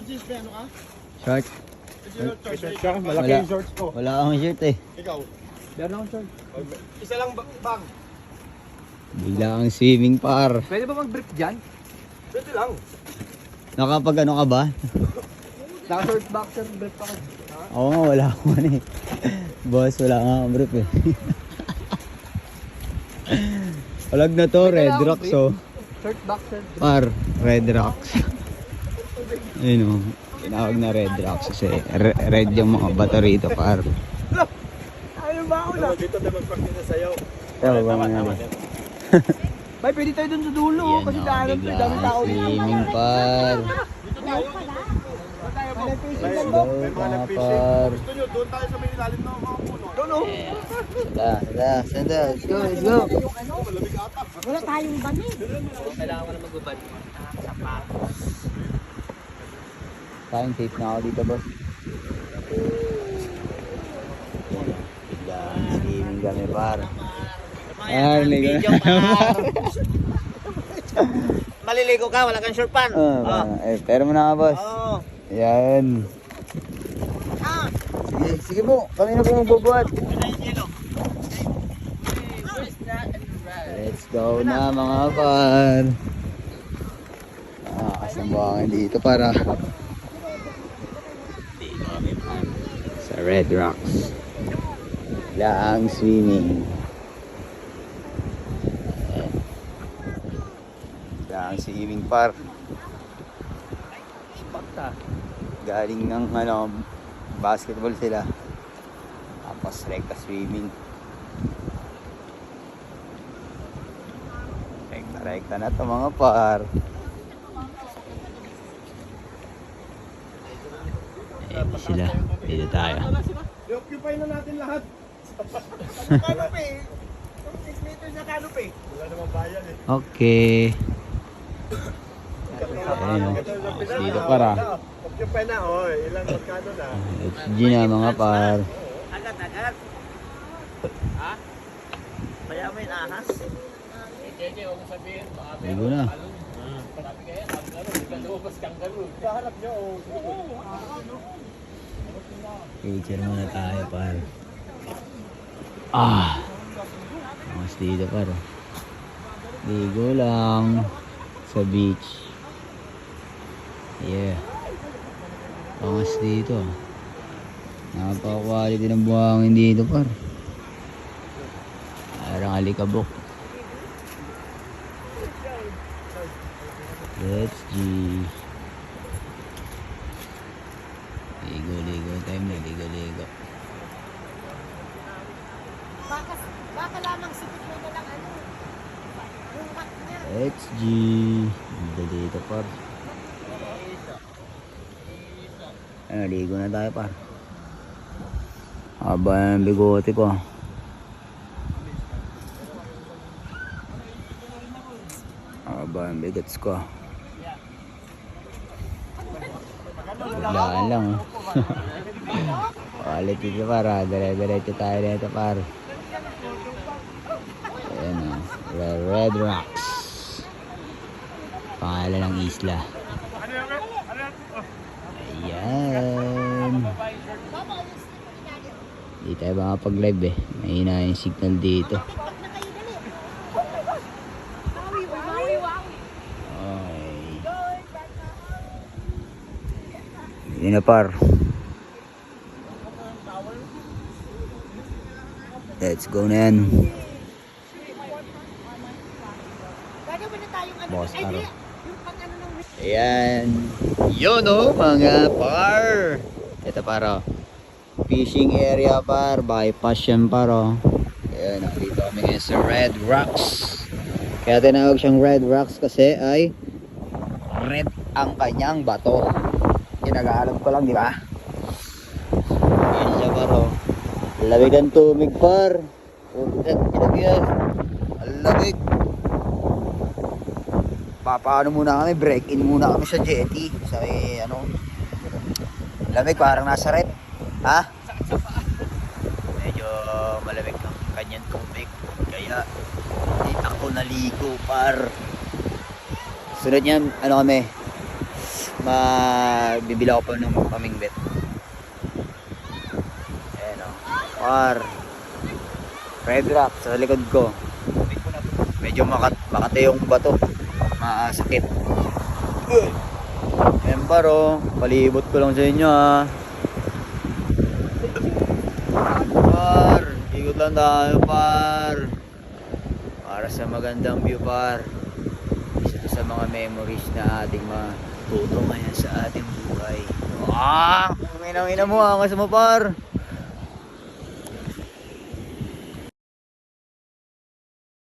jeans na ano ka? Short. Shirt ka? Malaki yung shorts ko. Wala akong shirt eh. Ikaw? Meron akong short. Isa lang bag. Bigla kang swimming par. Pwede ba mag-brief dyan? Pwede lang. Nakapag ano ka ba? Naka-short boxer, brief ako. Oo nga, wala akong ano eh. Boss, wala nga akong brief eh. Palag na to, Red Rocks oh. Short boxer. Par, Red Rocks. Ayun oh. Tinawag na Red Rocks kasi red yung mga bato rito par. Ayaw ba ako na? Dito tayo mag-practice na sayaw. Tama ba nga naman? Bay, pwede tayo dun sa dulo. Yan Kasi oh, daanan to, dami tao dito. swimming par. Dito tayo. Let's go mga par. Gusto nyo, doon tayo sa may ilalim ng mga puno. Doon oh. Sanda, let's go, let's go. Wala tayong banig. Kailangan ko na magbabad. Sapatos. Tayong safe na ako dito boss. Biglang swimming kami par. Ligo na. Maliligo ka, wala kang short pan. Pero mo na nga boss. Oo. Yan. Sige po, kami na po magbubuhat. Let's go na mga par. Kasambangan dito para dito kami par sa Red Rocks. Laang swimming. Laang swimming par. Bakta. Galing ng ano, basketball sila. Tapos rekta swimming. Rekta na to mga par. Ayan sila. Dito tayo. I-occupy na natin lahat. Canopy. 6 meters na canopy. Wala namang bayan eh. Okay. Ayan o. Dito para. Occupy na, oh. Ilang magkano na. HG na mga par. Agad. Ha? Kaya mo yung ahas. Ligo na. Kaharap nyo, oh. Picture muna tayo par. Mas dito par. Ligo lang sa beach. Yeah. Pangas dito. Napaka-quality ng buhangin dito par. Parang alikabok. Let's G. Ligo time na, ligo. Baka lamang sipit mo na lang ano. Yung mat niya. Let's G. Ganda dito par. Ligo na tayo par. Haba ng bigote ko. Haba ng bigots ko. Biglaan lang. Walit dito para. Dire-diretso tayo dito par. Ayan o. Red Rocks. Pangalan ng isla. Ayan. Hindi tayo makapag-live eh. Mahina yung signal dito. Okay. Yun na par. Let's go na yan. Gagawin na tayong ano. Boss, Ay, araw. yung pang ano ng... Ayan. Yun o mga par. Ito para fishing area par. Bypass yan par o. Ayan, nakita kami ngayon sa Red Rocks. Kaya tinawag siyang Red Rocks kasi ay red ang kanyang bato. Kinagaalam ko lang, di ba? Ayan siya par o. Lamig ang tumig par. Yan. Lamig. Papaano muna kami, break in muna kami sa jetty. Sa ano, lamig parang nasa red. Ha? Medyo malamig ang kanyang tubig. Kaya hindi ako naligo par. Sunod niyan, ano kami, bibili ako pa ng pamingbet. Ayan o. Par. Red Rock sa likod ko. Medyo makate yung bato. Masakit. Ayan par o. Palibot ko lang sa inyo ha. Par. Ikot lang tayo par. Para sa magandang view par. Isa to sa mga memories na ating matuto ngayon sa ating buhay. Ah! Ang ina mo, angas mo par.